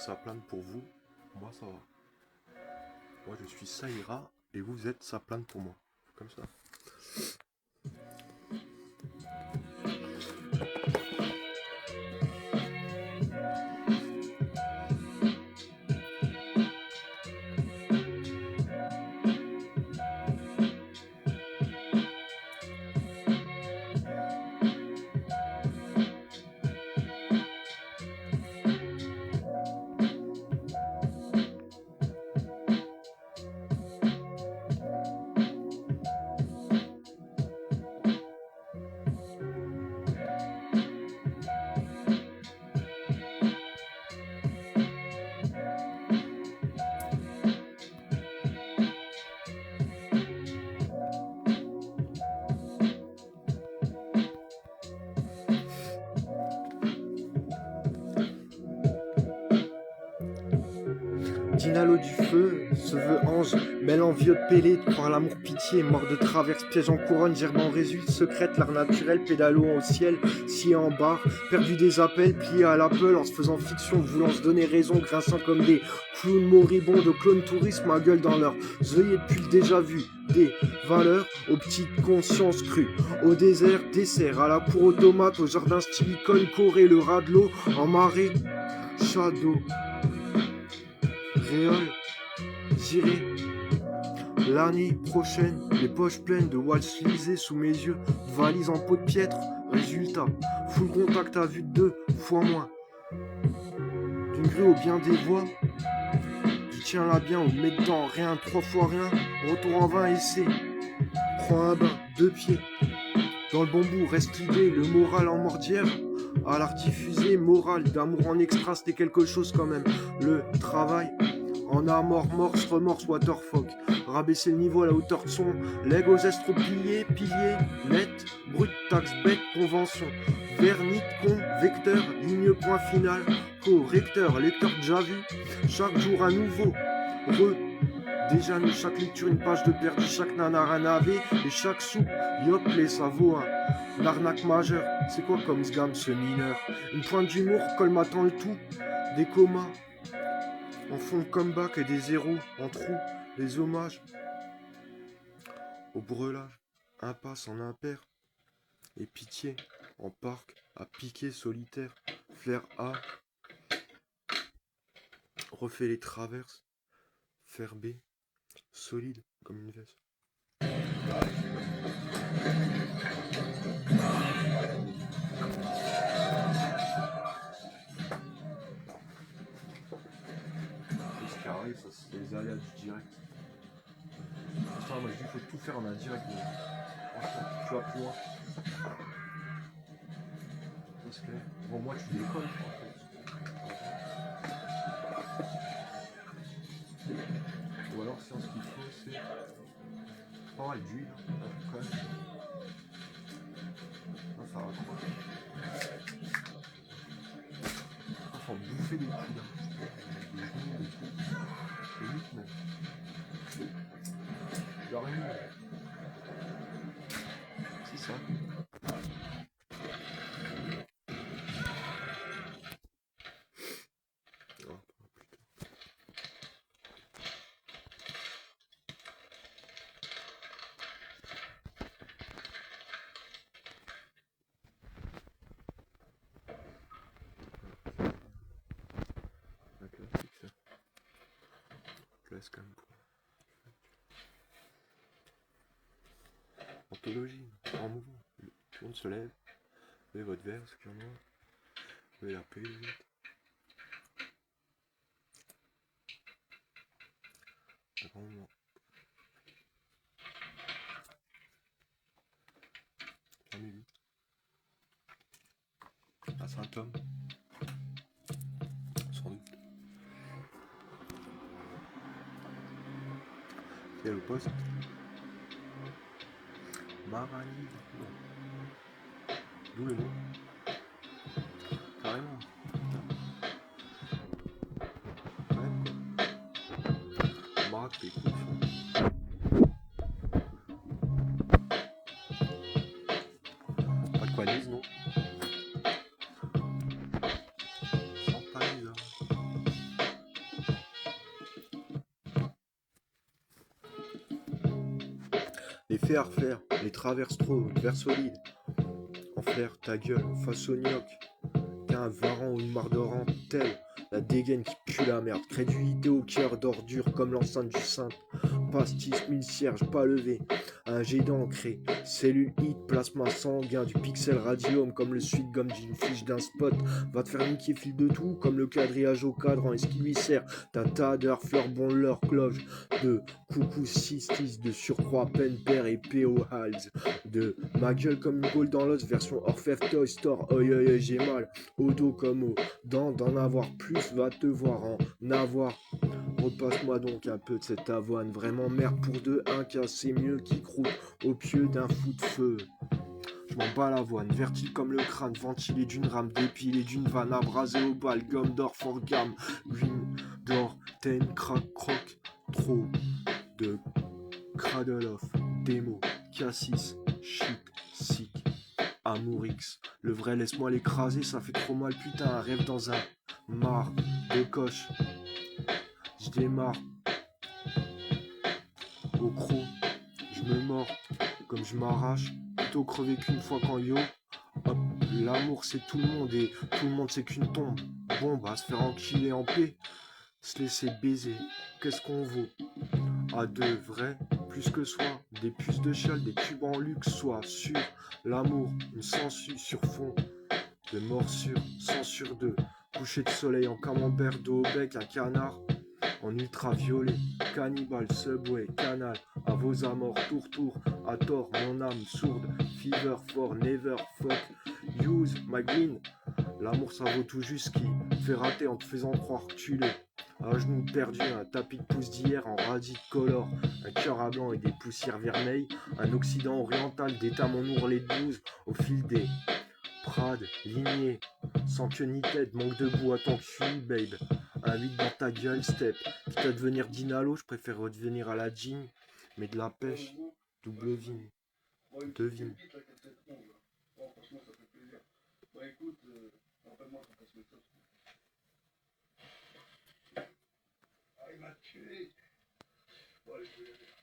ça plane pour vous, moi ça va. Moi je suis ça ira et vous êtes ça plane pour moi. Comme ça. Dinalo du feu, se veut ange, mêle envieux de pélé, de croire l'amour pitié, mort de traverse, piège en couronne, gerbe en résulte, secrète, l'art naturel, pédalo au ciel, scié en barre, perdu des appels, plié à l'Apple, en se faisant fiction, voulant se donner raison, grinçant comme des clowns moribonds de clones touristes, ma gueule dans leurs œillets depuis le déjà vu, des valeurs aux petites consciences crues, au désert, dessert, à la cour automate, au jardin stylicone, coré, le ras de l'eau, en marée, shadow. Réole, j'irai l'année prochaine, les poches pleines de waltz lisées sous mes yeux, de valises en peau de piètre, résultat, full contact à vue de 2 fois moins. D'une grue au bien des voix, qui tient là bien ou met dedans rien, 3 fois rien, retour en vain essai, prends un bain, 2 pieds, dans le bambou reste l'idée, le moral en mordière, à l'art diffusé, morale, d'amour en extra, c'était quelque chose quand même, le travail. En armor, morse, remorse, waterfuck. Rabaisser le niveau à la hauteur de son. Leg aux trop pliés, pilier, net, brut, taxe, bête, convention. Vernis, con, vecteur, ligne, point final. Correcteur, lecteur déjà vu. Chaque jour un nouveau. Déjà mis chaque lecture une page de perdu, chaque nanar un navet. Et chaque sou, yop, les ça vaut un arnaque majeur. C'est quoi comme ce gamme, ce mineur? Une pointe d'humour, colmatant le tout. Des comas. En fond de comeback et des zéros en trou, des hommages au brelage, impasse en impair, et pitié en parc à piquer solitaire, flair A, refait les traverses, fer B, solide comme une veste. Ce carré, ça c'est les aléas du direct. Putain, moi je dis qu'il faut tout faire en un direct. Franchement, tu vas plus loin. Parce que, bon, moi tu déconnes, en fait. Ou alors, c'est ce qu'il faut, c'est pas mal d'huile, quand même. Non, ça raccroche. Il faut bouffer des coups, là. Des genoux, des coups. Des luttes, même. J'aurais mis. C'est ça. Oh, un classique, ça. Classe quand même. Anthologie, en mouvement. Tout le monde se lève. Levez votre verre, ce qu'il y en a. Levez la paix, vite. Un grand moment. Fermez-lui. Ah, c'est un tome. Sans doute. C'est le poste. Marani. D'où le nom. Carrément. Même quoi. Marac, t'es cool. Pas de qualise, non. Sans palise, hein. fait à refaire, les traverses trop, vers solide. En faire ta gueule, face au gnoc. T'es un varan ou une mare de tel la dégaine qui pue la merde. Crédulité au cœur d'ordure comme l'enceinte du saint. Pastis, mille cierges, pas levé. Un jet d'encré, cellule hit, plasma sanguin, du pixel radium comme le suite gomme d'une fiche d'un spot. Va te faire niquer fil de tout comme le quadrillage au cadran. Et ce qui lui sert, d'un tas d'heures, fleurs, bon leur cloche. De coucou cistis, de surcroît peine père et PO Hals. De ma gueule comme une gaule dans l'os, version Orfèvre Toy Store. Oi oi oi, j'ai mal au dos comme au dents, d'en avoir plus, va te voir en avoir. Repasse-moi donc un peu de cette avoine, vraiment merde pour deux, un cas c'est mieux qui croûte au pieu d'un fou de feu. Je m'en bats l'avoine, vertile comme le crâne, ventilé d'une rame, dépilé d'une vanne, abrasé au bal, gomme d'or, fort gamme, green d'or, ten, crack, croc, trop de cradle off, démo, cassis, shit, sick. Amourix, le vrai laisse-moi l'écraser, ça fait trop mal putain, un rêve dans un mar de coche. Je démarre au croc, je me mords comme je m'arrache, plutôt crever qu'une fois qu'en yo. Hop, l'amour c'est tout le monde et tout le monde c'est qu'une tombe. Bon bah se faire enculer en paix, se laisser baiser, qu'est-ce qu'on vaut? À deux vrais, plus que soi, des puces de chial, des cubes en luxe, soit sûr, l'amour, une sangsue sur fond de morsure, censure de coucher de soleil en camembert d'eau au bec, un canard en ultraviolet, cannibale, subway, canal, à vos amors, tour, à tort, mon âme sourde, fever, for, never, fuck, use, my green, l'amour ça vaut tout juste qui fait rater en te faisant croire que tu l'es. À genoux perdu, un tapis de pouce d'hier en radis color, un cœur à blanc et des poussières vermeilles, un occident oriental d'état mon ourlet de blouse au fil des Prades, lignée, sans queue ni tête, manque de goût à ton cul, babe. Un 8 dans ta gueule, step. Quitte à devenir Dinalo, je préfère redevenir à la jean, mais de la pêche, double vigne, devine. Franchement, ça fait plaisir. Bah écoute, rappelle-moi quand on se met ça. Ah, il m'a tué. Bon, allez, je vais y aller.